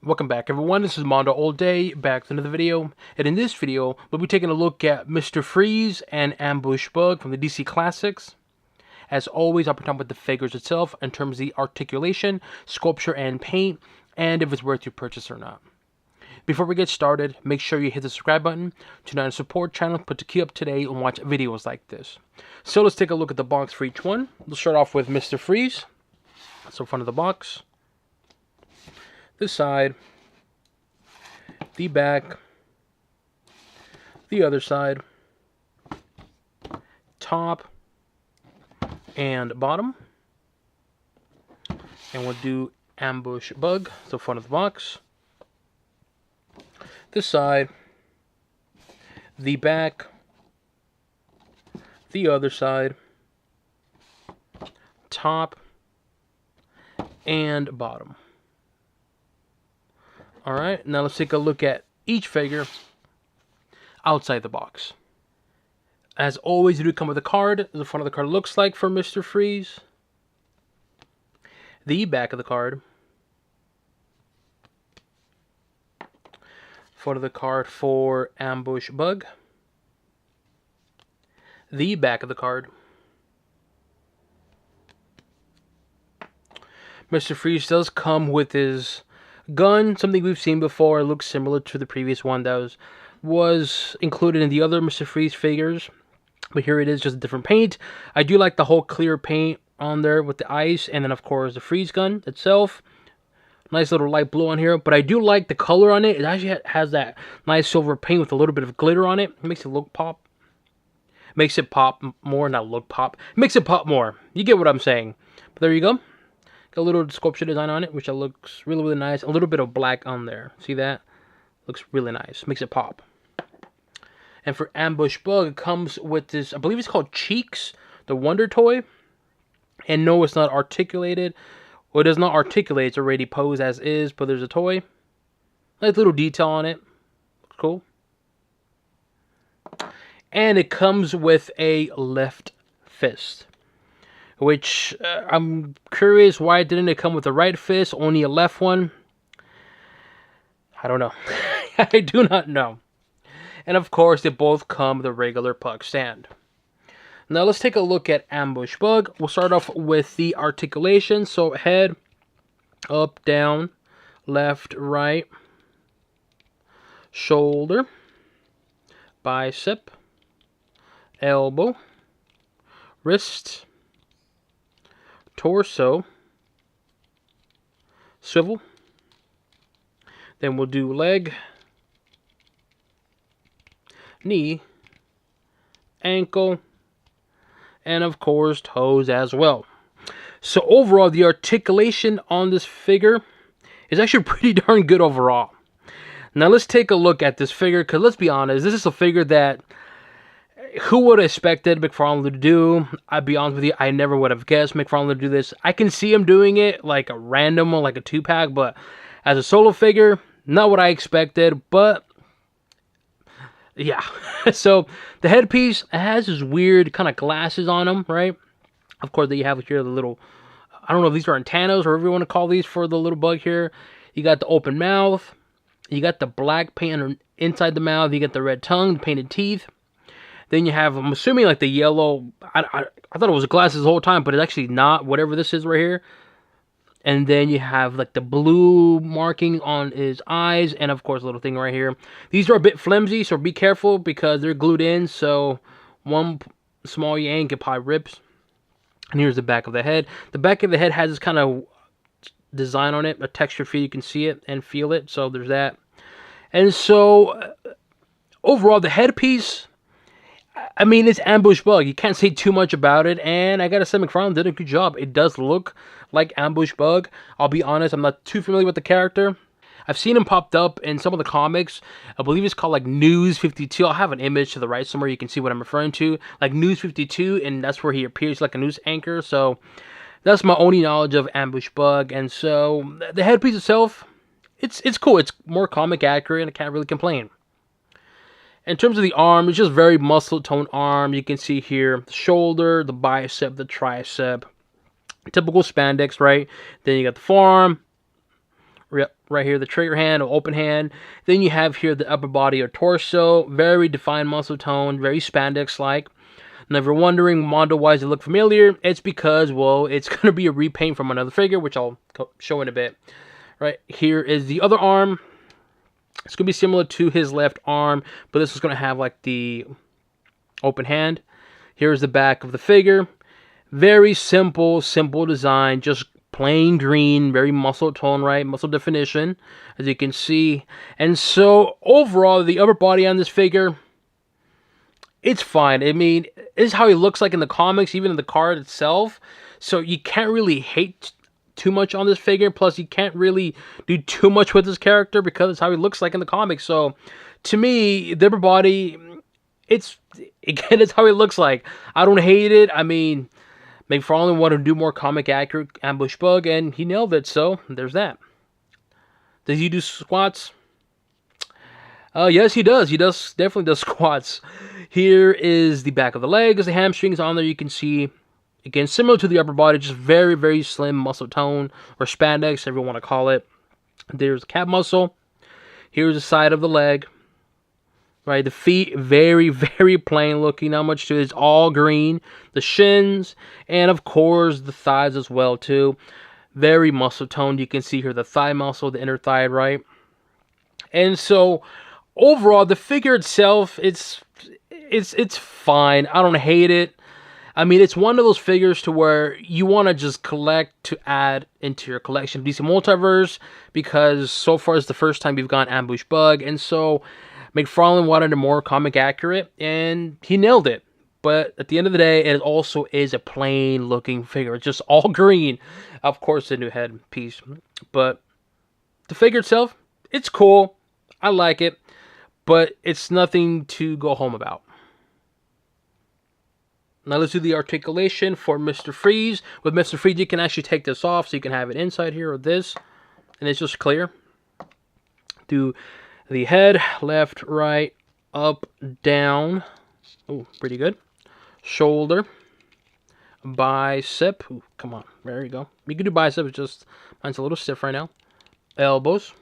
Welcome back everyone, this is Mondo All Day, back with another video, and in this video, we'll be taking a look at Mr. Freeze and Ambush Bug from the DC Classics. As always, I'll be talking about the figures itself in terms of the articulation, sculpture, and paint, and if it's worth your purchase or not. Before we get started, make sure you hit the subscribe button to not only support channel, but to keep up to date and watch videos like this. So let's take a look at the box for each one. We'll start off with Mr. Freeze. So front of the box. This side, the back, the other side, top, and bottom. And we'll do Ambush Bug, so front of the box. This side, the back, the other side, top, and bottom. Alright, now let's take a look at each figure outside the box. As always, you do come with a card. The front of the card looks like for Mr. Freeze. The back of the card. Front of the card for Ambush Bug. The back of the card. Mr. Freeze does come with his gun, something we've seen before. It looks similar to the previous one that was included in the other Mr. Freeze figures. But here it is, just a different paint. I do like the whole clear paint on there with the ice, and then of course the freeze gun itself. Nice little light blue on here, but I do like the color on it. It actually has that nice silver paint with a little bit of glitter on it. It makes it look pop. Makes it pop more, not look pop. It makes it pop more. You get what I'm saying. But there you go. Got a little sculpture design on it, which looks really, really nice. A little bit of black on there. See that? Looks really nice. Makes it pop. And for Ambush Bug, it comes with this, I believe it's called Cheeks, the Wonder Toy. And no, it's not articulated. Well, it does not articulate. It's already posed as is, but there's a toy. Nice little detail on it. Looks cool. And it comes with a left fist. Which, I'm curious, why didn't it come with a right fist, only a left one? I don't know. I do not know. And of course, they both come with a regular puck stand. Now let's take a look at Ambush Bug. We'll start off with the articulation. So head, up, down, left, right, shoulder, bicep, elbow, wrist, torso, swivel. Then we'll do leg, knee, ankle, and of course toes as well. So overall, the articulation on this figure is actually pretty darn good overall. Now let's take a look at this figure, because let's be honest, this is a figure that who would have expected McFarlane to do? I'd be honest with you, I never would have guessed McFarlane to do this. I can see him doing it like a random one, like a 2-pack, but as a solo figure, not what I expected, but yeah. So the headpiece has this weird kind of glasses on them, right? Of course, you have here the little, I don't know if these are antennas or whatever you want to call these for the little bug here. You got the open mouth. You got the black paint inside the mouth. You got the red tongue, the painted teeth. Then you have, I'm assuming, like the yellow. I thought it was glasses the whole time, but it's actually not. Whatever this is right here. And then you have like the blue marking on his eyes, and of course a little thing right here. These are a bit flimsy, so be careful because they're glued in. So one small yank, it probably rips. And here's the back of the head. The back of the head has this kind of design on it, a texture feel. You can see it and feel it. So there's that. And so overall, the headpiece, I mean, it's Ambush Bug. You can't say too much about it. And I gotta say, McFarlane did a good job. It does look like Ambush Bug. I'll be honest, I'm not too familiar with the character. I've seen him popped up in some of the comics. I believe it's called like News 52. I'll have an image to the right somewhere. You can see what I'm referring to. Like News 52, and that's where he appears like a news anchor. So that's my only knowledge of Ambush Bug. And so the headpiece itself, it's cool. It's more comic accurate, and I can't really complain. In terms of the arm, it's just very muscle tone arm. You can see here the shoulder, the bicep, the tricep. Typical spandex, right? Then you got the forearm. right here, the trigger hand or open hand. Then you have here the upper body or torso, very defined muscle tone, very spandex-like. And if you're wondering, Mondo-wise, they look familiar, it's because, well, it's going to be a repaint from another figure, which I'll show in a bit. Right, here is the other arm. It's going to be similar to his left arm, but this is going to have, like, the open hand. Here's the back of the figure. Very simple design, just plain green, very muscle tone, right? Muscle definition, as you can see. And so, overall, the upper body on this figure, it's fine. I mean, this is how he looks like in the comics, even in the card itself. So you can't really hate too much on this figure. Plus, you can't really do too much with this character because it's how he looks like in the comics. So, to me, the upper body, it's how he looks like. I don't hate it. I mean, McFarlane wanted to do more comic accurate ambush bug, and he nailed it. So there's that. Does he do squats? Yes, he does. He definitely does squats. Here is the back of the legs, the hamstrings on there. You can see, again, similar to the upper body, just very, very slim muscle tone, or spandex, if you want to call it. There's the calf muscle. Here's the side of the leg. Right, the feet, very, very plain looking, not much to it. It's all green. The shins, and of course, the thighs as well, too. Very muscle toned. You can see here the thigh muscle, the inner thigh, right? And so, overall, the figure itself, it's fine. I don't hate it. I mean, it's one of those figures to where you want to just collect to add into your collection of DC Multiverse, because so far it's the first time we've gone ambush bug, and so McFarlane wanted a more comic accurate, and he nailed it. But at the end of the day, it also is a plain looking figure. It's just all green. Of course, the new head piece. But the figure itself, it's cool. I like it. But it's nothing to go home about. Now let's do the articulation for Mr. Freeze. With Mr. Freeze, you can actually take this off, so you can have it inside here or this. And it's just clear. Do the head, left, right, up, down. Oh, pretty good. Shoulder. Bicep. Ooh, come on. There you go. You can do biceps, just mine's a little stiff right now. Elbows.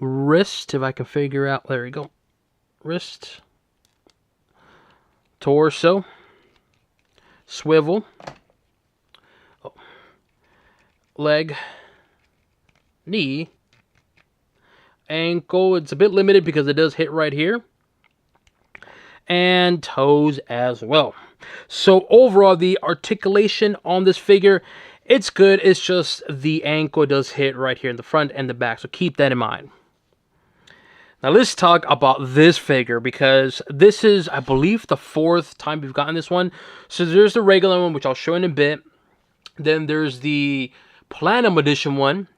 Wrist, if I can figure out. There you go. Wrist. Torso. Swivel. Oh. Leg. Knee. Ankle, it's a bit limited because it does hit right here. And toes as well. So overall, the articulation on this figure, it's good. It's just the ankle does hit right here in the front and the back. So keep that in mind. Now let's talk about this figure, because this is, I believe, the 4th time we've gotten this one. So there's the regular one, which I'll show in a bit. Then there's the Platinum Edition one.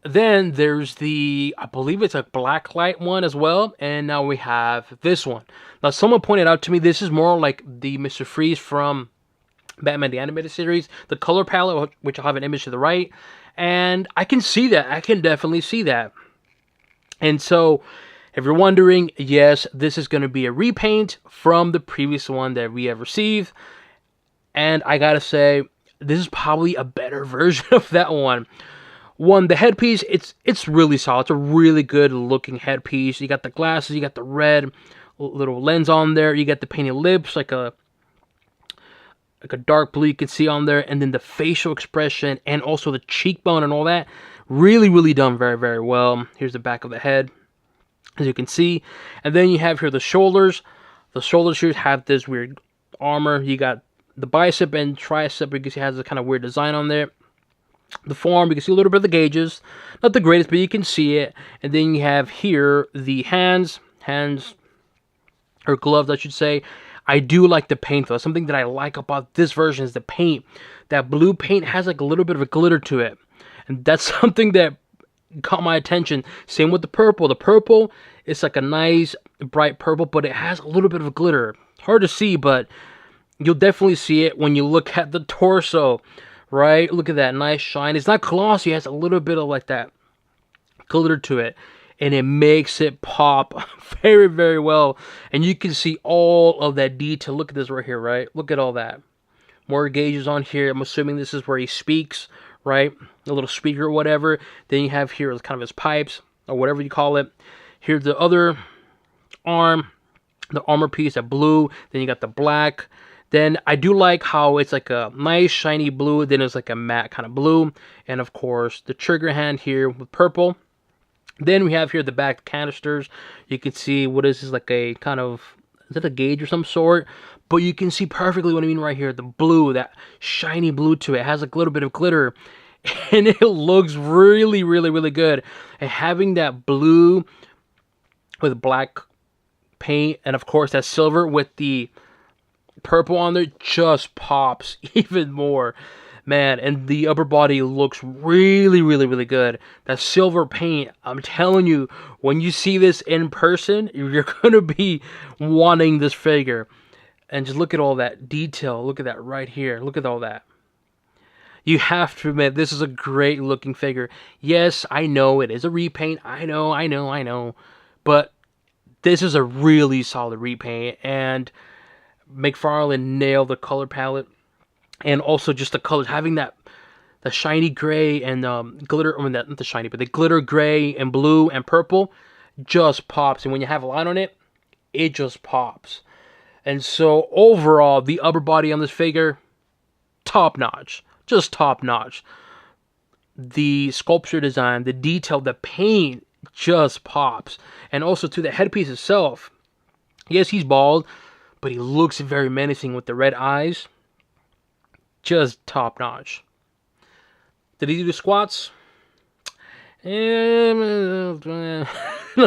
Then there's the, I believe it's a blacklight one as well. And now we have this one. Now someone pointed out to me this is more like the Mr. Freeze from Batman the Animated Series. The color palette, which I'll have an image to the right. And I can see that. I can definitely see that. And so, if you're wondering, yes, this is going to be a repaint from the previous one that we have received. And I gotta say, this is probably a better version of that one. One, the headpiece, it's really solid. It's a really good looking headpiece. You got the glasses, you got the red little lens on there, you got the painted lips, like a dark blue you can see on there, and then the facial expression and also the cheekbone and all that. Really, really done very, very well. Here's the back of the head, as you can see. And then you have here the shoulders. The shoulders here have this weird armor. You got the bicep and tricep, because it has a kind of weird design on there. The forearm, you can see a little bit of the gauges. Not the greatest, but you can see it. And then you have here the hands, or gloves, I should say. I do like the paint, though. Something that I like about this version is the paint. That blue paint has like a little bit of a glitter to it. And that's something that caught my attention. Same with the purple. The purple is like a nice, bright purple, but it has a little bit of a glitter. Hard to see, but you'll definitely see it when you look at the torso. Right? Look at that nice shine. It's not glossy. It has a little bit of like that glitter to it. And it makes it pop very, very well. And you can see all of that detail. Look at this right here, right? Look at all that. More gauges on here. I'm assuming this is where he speaks, right? a little speaker or whatever. Then you have here kind of his pipes or whatever you call it. Here's the other arm, the armor piece, a blue. Then you got the black. Then I do like how it's like a nice shiny blue. Then it's like a matte kind of blue. And of course the trigger hand here with purple. Then we have here the back canisters. You can see what is this, like a kind of, is that a gauge or some sort? But you can see perfectly what I mean right here. The blue, that shiny blue to it. It has a little bit of glitter. And it looks really, really, really good. And having that blue with black paint, and of course that silver with the purple on there, just pops even more. Man, and the upper body looks really, really, really good. That silver paint, I'm telling you, when you see this in person, you're going to be wanting this figure. And just look at all that detail. Look at that right here. Look at all that. You have to admit, this is a great looking figure. Yes, I know it is a repaint. I know. But this is a really solid repaint. And McFarlane nailed the color palette. And also just the colors, having the shiny gray and glitter, I mean, not the shiny, but the glitter gray and blue and purple just pops. And when you have a line on it, it just pops. And so overall, the upper body on this figure, top notch, just top notch. The sculpture design, the detail, the paint just pops. And also to the headpiece itself, yes, he's bald, but he looks very menacing with the red eyes. Just top notch. Did he do the squats? Not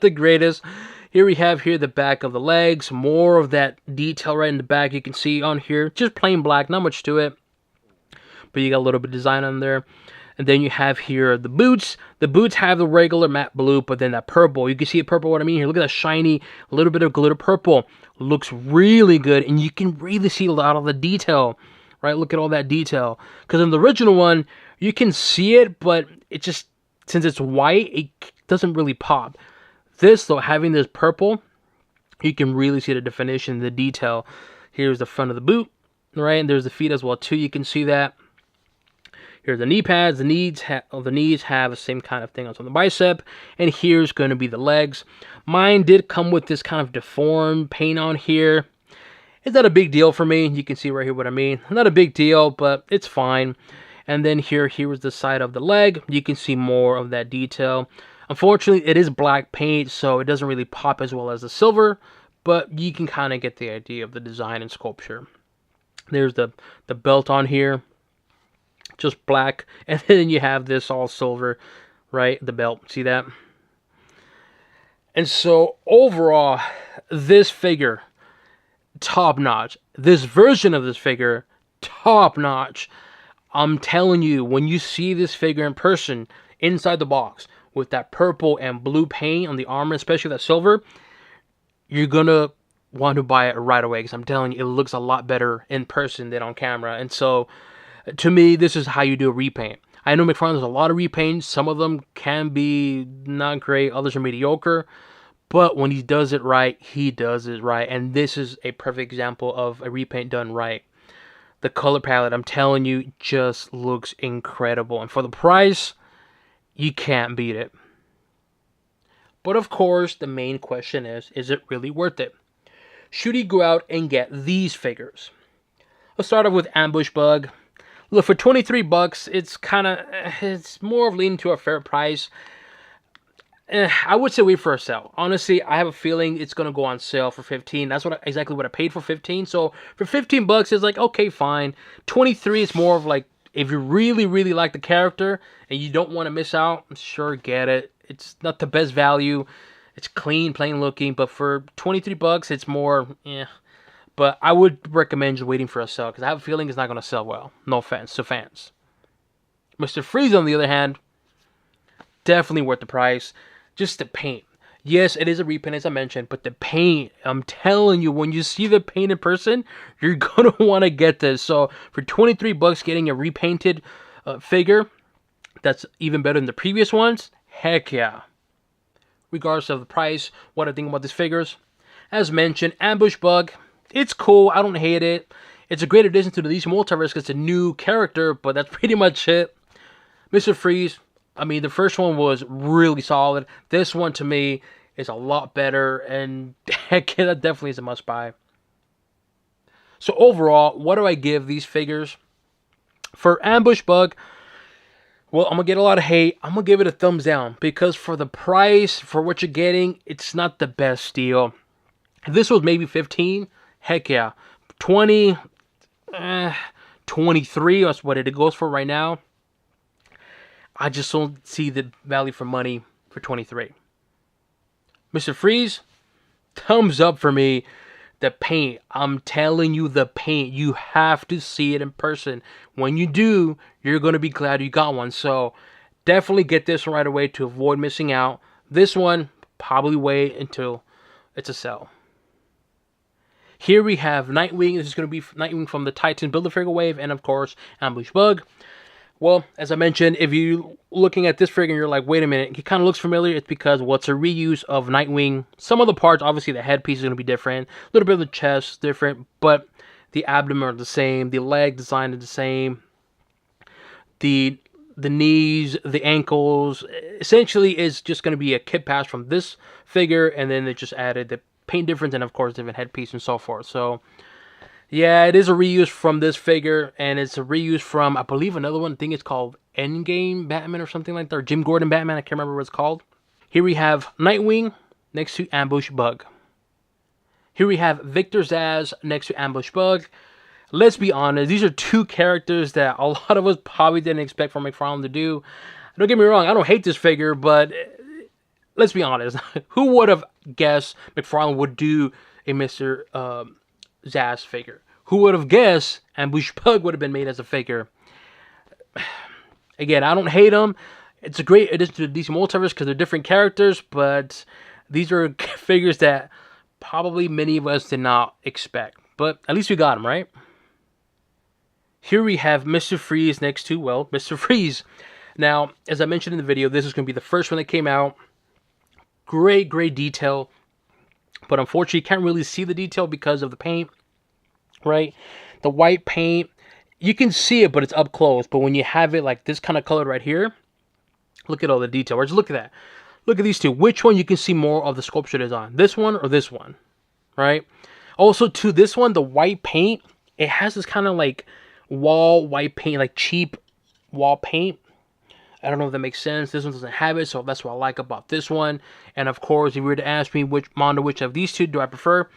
the greatest. Here we have the back of the legs. More of that detail right in the back you can see on here. Just plain black, not much to it. But you got a little bit of design on there. And then you have here the boots. The boots have the regular matte blue, but then that purple. You can see it purple, what I mean here. Look at that shiny, little bit of glitter purple. Looks really good. And you can really see a lot of the detail. Right, look at all that detail. Because in the original one, you can see it, but it just, since it's white, it doesn't really pop. This, though, having this purple, you can really see the definition, the detail. Here's the front of the boot, right? And there's the feet as well, too. You can see that. Here's the knee pads. The knees have the same kind of thing on the bicep. And here's going to be the legs. Mine did come with this kind of deformed paint on here. It's not a big deal for me. You can see right here what I mean. Not a big deal, but it's fine. And then here is the side of the leg. You can see more of that detail. Unfortunately, it is black paint, so it doesn't really pop as well as the silver, but you can kind of get the idea of the design and sculpture. There's the belt on here, just black, and then you have this all silver, right? The belt, see that? And so overall, this figure, top notch. This version of this figure, top notch. I'm telling you, when you see this figure in person, inside the box, with that purple and blue paint on the armor, especially that silver, you're gonna want to buy it right away. Because I'm telling you, it looks a lot better in person than on camera. And so, to me, this is how you do a repaint. I know McFarlane does a lot of repaints. Some of them can be not great. Others are mediocre. But when he does it right, he does it right. And this is a perfect example of a repaint done right. The color palette, I'm telling you, just looks incredible. And for the price, you can't beat it. But of course, the main question is it really worth it? Should he go out and get these figures? Let's start off with Ambush Bug. Look, for $23, it's more of leaning to a fair price. I would say wait for a sale. Honestly, I have a feeling it's gonna go on sale for $15. That's exactly what I paid for $15. So for $15, it's like, okay, fine. $23 is more of like, if you really, really like the character and you don't want to miss out, sure, get it. It's not the best value. It's clean, plain looking, but for $23, it's more, But I would recommend just waiting for a sale because I have a feeling it's not gonna sell well. No offense to fans. Mr. Freeze, on the other hand, definitely worth the price. Just the paint. Yes, it is a repaint, as I mentioned, but the paint, I'm telling you, when you see the paint in person, you're going to want to get this. So, for $23, getting a repainted figure that's even better than the previous ones, heck yeah. Regardless of the price, what I think about these figures. As mentioned, Ambush Bug, it's cool. I don't hate it. It's a great addition to the DC Multiverse because it's a new character, but that's pretty much it. Mr. Freeze, I mean, the first one was really solid. This one, to me, is a lot better, and heck, that definitely is a must-buy. So overall, what do I give these figures? For Ambush Bug, well, I'm going to get a lot of hate. I'm going to give it a thumbs down, because for the price, for what you're getting, it's not the best deal. If this was maybe 15, heck yeah. 20, 23, that's what it goes for right now. I just don't see the value for money for 23. Mr. Freeze, thumbs up for me. The paint, I'm telling you, the paint, you have to see it in person. When you do, you're going to be glad you got one. So definitely get this one right away to avoid missing out. This one, probably wait until it's a sale. Here we have Nightwing. This is going to be Nightwing from the Titan Build-A-Figure wave, and of course, Ambush Bug. Well, as I mentioned, if you're looking at this figure and you're like, wait a minute, he kind of looks familiar, it's because, well, it's a reuse of Nightwing. Some of the parts, obviously the headpiece is going to be different, a little bit of the chest different, but the abdomen are the same, the leg design is the same, the knees, the ankles, essentially is just going to be a kit pass from this figure, and then they just added the paint difference and, of course, different headpiece and so forth. So yeah, it is a reuse from this figure, and it's a reuse from, I believe, another one. I think it's called Endgame Batman or something like that, or Jim Gordon Batman. I can't remember what it's called. Here we have Nightwing next to Ambush Bug. Here we have Victor Zsasz next to Ambush Bug. Let's be honest, these are two characters that a lot of us probably didn't expect from McFarlane to do. Don't get me wrong, I don't hate this figure, but let's be honest. Who would have guessed McFarlane would do a Mr. Zsasz figure? Who would have guessed Ambush Bug would have been made as a figure? Again, I don't hate them. It's a great addition to DC Multiverse because they're different characters, but these are figures that probably many of us did not expect. But at least we got them, right? Here we have Mr. Freeze next to, well, Mr. Freeze. Now, as I mentioned in the video, this is going to be the first one that came out. Great, great detail. But unfortunately, you can't really see the detail because of the paint, right? The white paint, you can see it, but it's up close. But when you have it like this kind of color right here, look at all the detail. Just look at that. Look at these two. Which one you can see more of the sculpture design? This one or this one, right? Also, to this one, the white paint, it has this kind of like wall white paint, like cheap wall paint. I don't know if that makes sense. This one doesn't have it, so that's what I like about this one. And of course, if you were to ask me which of these two do I prefer,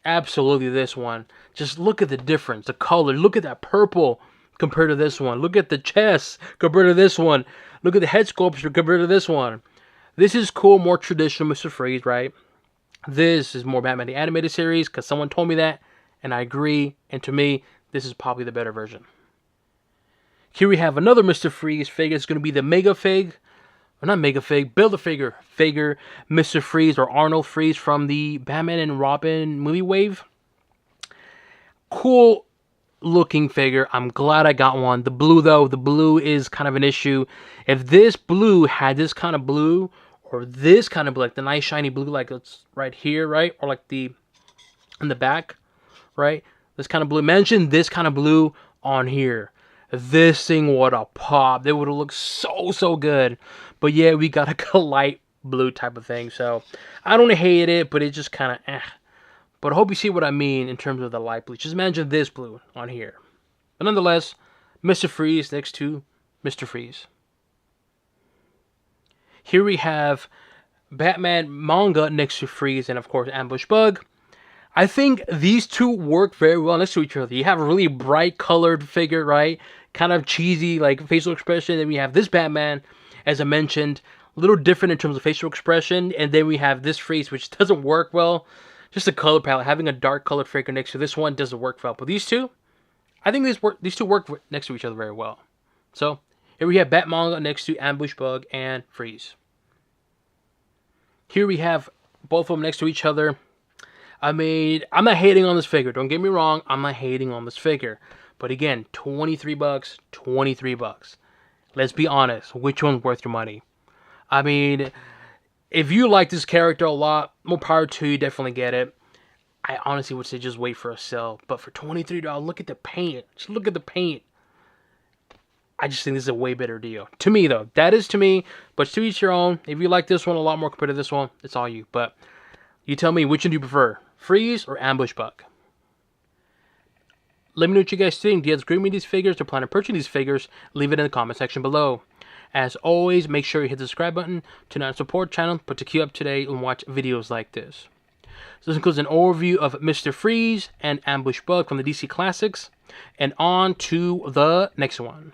absolutely this one. Just look at the difference, the color. Look at that purple compared to this one. Look at the chest compared to this one. Look at the head sculpture compared to this one. This is cool, more traditional Mr. Freeze, right? This is more Batman the Animated Series because someone told me that, and I agree. And to me, this is probably the better version. Here we have another Mr. Freeze figure. It's going to be the Mega Fig. Or not Mega Fig, Build-A-Figure figure Mr. Freeze or Arnold Freeze from the Batman and Robin movie wave. Cool looking figure. I'm glad I got one. The blue though, the blue is kind of an issue. If this blue had this kind of blue or this kind of blue, like the nice shiny blue like it's right here, right? Or like the in the back, right? This kind of blue. Imagine this kind of blue on here. This thing would have popped. It would have looked so good. But yeah, we got a light blue type of thing. So I don't hate it, but it just kind of eh. But I hope you see what I mean in terms of the light blue. Just imagine this blue on here. But nonetheless, Mr. Freeze next to Mr. Freeze. Here we have Batman manga next to Freeze and of course Ambush Bug. I think these two work very well next to each other. You have a really bright colored figure, right? Kind of cheesy like facial expression. Then we have this Batman, as I mentioned, a little different in terms of facial expression. And then we have this Freeze, which doesn't work well. Just the color palette. Having a dark colored figure next to this one doesn't work well. But these two, I think these two work next to each other very well. So here we have Batmanga next to Ambush Bug and Freeze. Here we have both of them next to each other. I mean, I'm not hating on this figure. Don't get me wrong. I'm not hating on this figure. But again, 23 bucks, 23 bucks. Let's be honest. Which one's worth your money? I mean, if you like this character a lot, more power to you. Definitely get it. I honestly would say just wait for a sale. But for $23, look at the paint. Just look at the paint. I just think this is a way better deal. To me, though. That is to me, but to each your own. If you like this one a lot more compared to this one, it's all you. But you tell me, which one do you prefer? Freeze or Ambush Bug? Let me know what you guys think. Do you guys agree with these figures or plan on purchasing these figures? Leave it in the comment section below. As always, make sure you hit the subscribe button to not support channel, but to keep up to date and watch videos like this. So this includes an overview of Mr. Freeze and Ambush Bug from the DC Classics. And on to the next one.